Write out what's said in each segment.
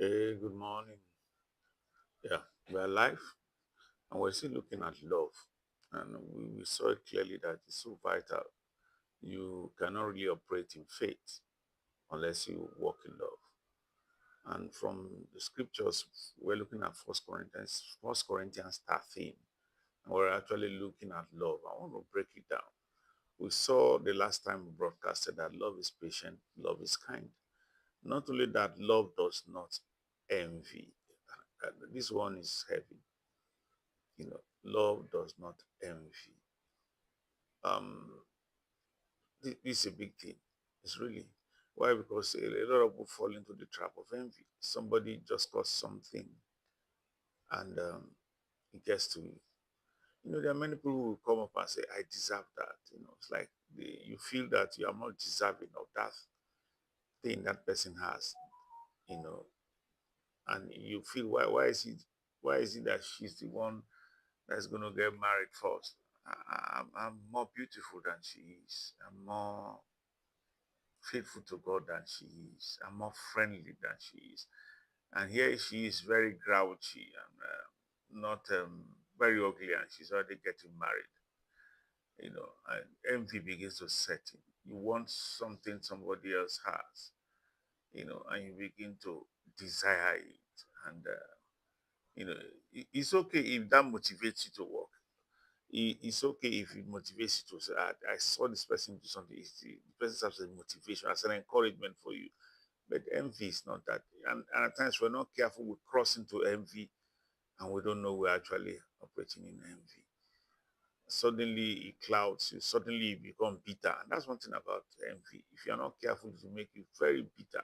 Hey, good morning. Yeah, we're live and we're still looking at love. And we saw it clearly that it's so vital. You cannot really operate in faith unless you walk in love. And from the scriptures, we're looking at First Corinthians 13. And we're actually looking at love. I want to break it down. We saw the last time we broadcasted that love is patient, love is kind. Not only that, love does not envy. This one is heavy. Love does not envy. Um, this is a big thing. It's really why because a lot of people fall into the trap of envy. Somebody just got something and it gets to you. There are many people who will come up and say, "I deserve that." It's like you feel that you are not deserving of that thing that person has. You know, and you feel why is it that she's the one that's going to get married first. I'm more beautiful than she is. I'm more faithful to God than she is. I'm more friendly than she is. And here she is very grouchy and not very ugly, and she's already getting married. And envy begins to set in. You want something somebody else has, and you begin to desire it. And, it's okay if that motivates you to work. It's okay if it motivates you to say, I saw this person do something. The person serves as a motivation, as an encouragement for you. But envy is not that. And at times we're not careful, we cross into envy and we don't know we're actually operating in envy. Suddenly it clouds you, suddenly you become bitter. And that's one thing about envy. If you're not careful, it will make you very bitter.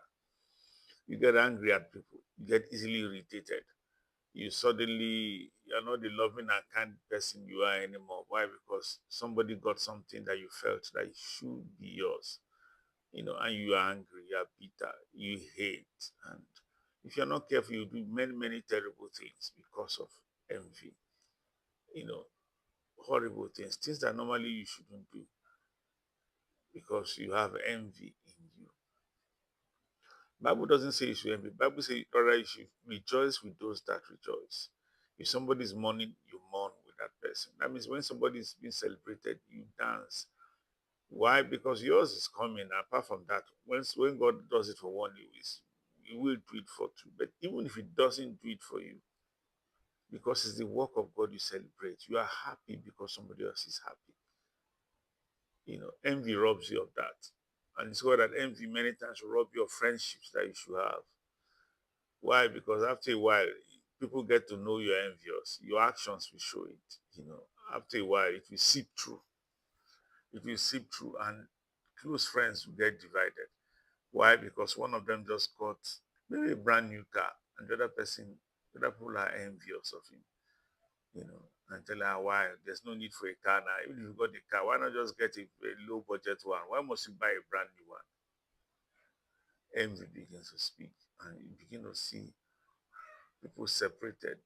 You get angry at people, you get easily irritated. You're not the loving and kind person you are anymore. Why? Because somebody got something that you felt that it should be yours, and you are angry, you are bitter, you hate. And if you're not careful, you do many, many terrible things because of envy, you know, horrible things that normally you shouldn't do because you have envy in you. Bible doesn't say you should envy. Bible says rather you should rejoice with those that rejoice. If somebody is mourning, you mourn with that person. That means when somebody is being celebrated, you dance. Why? Because yours is coming. Apart from that, when God does it for one, He will do it for two. But even if He doesn't do it for you, because it's the work of God you celebrate, you are happy because somebody else is happy. Envy robs you of that. And it's what that envy many times will rob you of friendships that you should have. Why? Because after a while, people get to know you're envious. Your actions will show it. After a while, it will seep through. It will seep through, and close friends will get divided. Why? Because one of them just got maybe a brand new car, and the other people are envious of him, and tell her why there's no need for a car now. Even if you got the car, why not just get a low budget one? Why must you buy a brand new one? Envy begins to speak, and you begin to see people separated.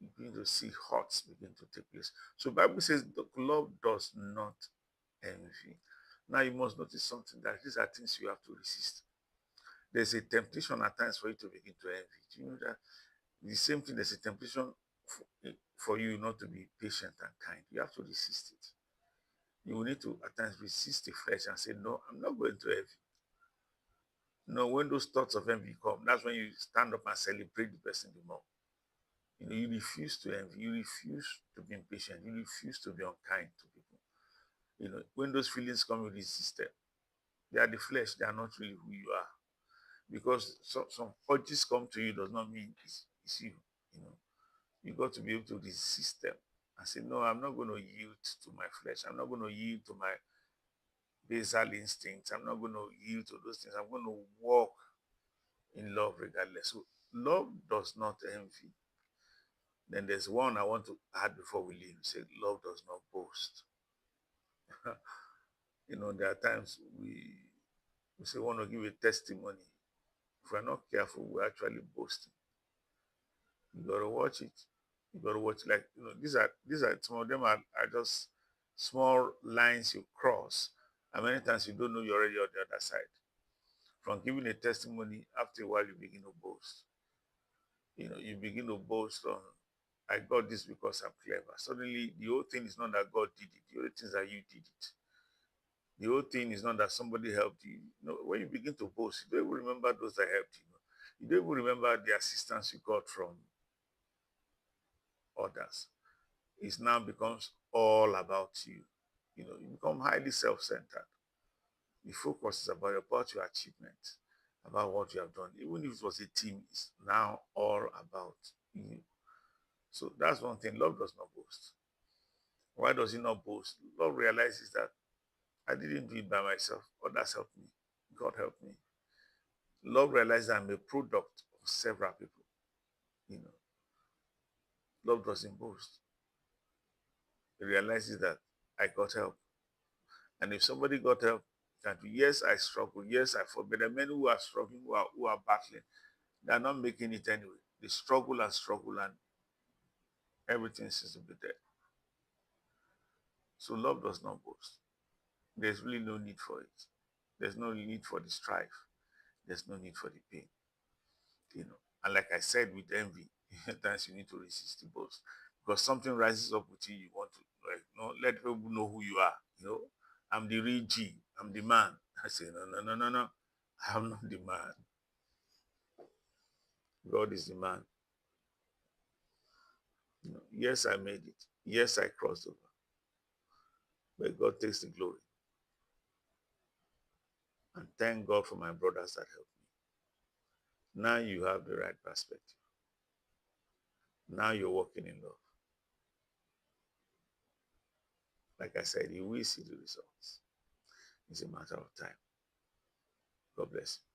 You begin to see hurts begin to take place. So Bible says the love does not envy. Now you must notice something that these are things you have to resist. There's a temptation at times for you to begin to envy. Do you know that the same thing? There's a temptation for you not to be patient and kind. You have to resist it. You will need to at times resist the flesh and say, "No, I'm not going to envy." When those thoughts of envy come, that's when you stand up and celebrate the person the more. You refuse to envy, you refuse to be impatient, you refuse to be unkind to people. When those feelings come, you resist them. They are the flesh, they are not really who you are. Because some urges come to you does not mean it's you. You know, you got to be able to resist them and say, "No, I'm not going to yield to my flesh. I'm not going to yield to my basal instincts. I'm not going to yield to those things. I'm going to walk in love regardless." So love does not envy. Then there's one I want to add before we leave. Say love does not boast. There are times we say we want to give a testimony. If we're not careful, we're actually boasting. You gotta watch it. You gotta watch, like, these are some of them are just small lines you cross. And many times you don't know you're already on the other side. From giving a testimony, after a while you begin to boast. You begin to boast on, I got this because I'm clever. Suddenly, the whole thing is not that God did it. The only thing is that you did it. The whole thing is not that somebody helped you. When you begin to boast, you don't even remember those that helped you. You don't even remember the assistance you got from others. It now becomes all about you. You become highly self-centered. The focus is about your achievement, about what you have done. Even if it was a team, it's now all about you. So that's one thing. Love does not boast. Why does it not boast? Love realizes that I didn't do it by myself. Others helped me. God helped me. Love realizes I'm a product of several people. You know, love doesn't boast. It realizes that I got help. And if somebody got help, that yes, I struggle, yes, I fall. But there are many who are struggling, who are battling. They are not making it anyway. They struggle, and everything seems to be there. So love does not boast. There's really no need for it. There's no need for the strife. There's no need for the pain. And like I said with envy, sometimes you need to resist the boast. Because something rises up with you, you want to let people know who you are. I'm the real G. I'm the man. I say, no, no, no, no, no. I'm not the man. God is the man. Yes, I made it. Yes, I crossed over. But God takes the glory. And thank God for my brothers that helped me. Now you have the right perspective. Now you're walking in love. Like I said, you will see the results. It's a matter of time. God bless you.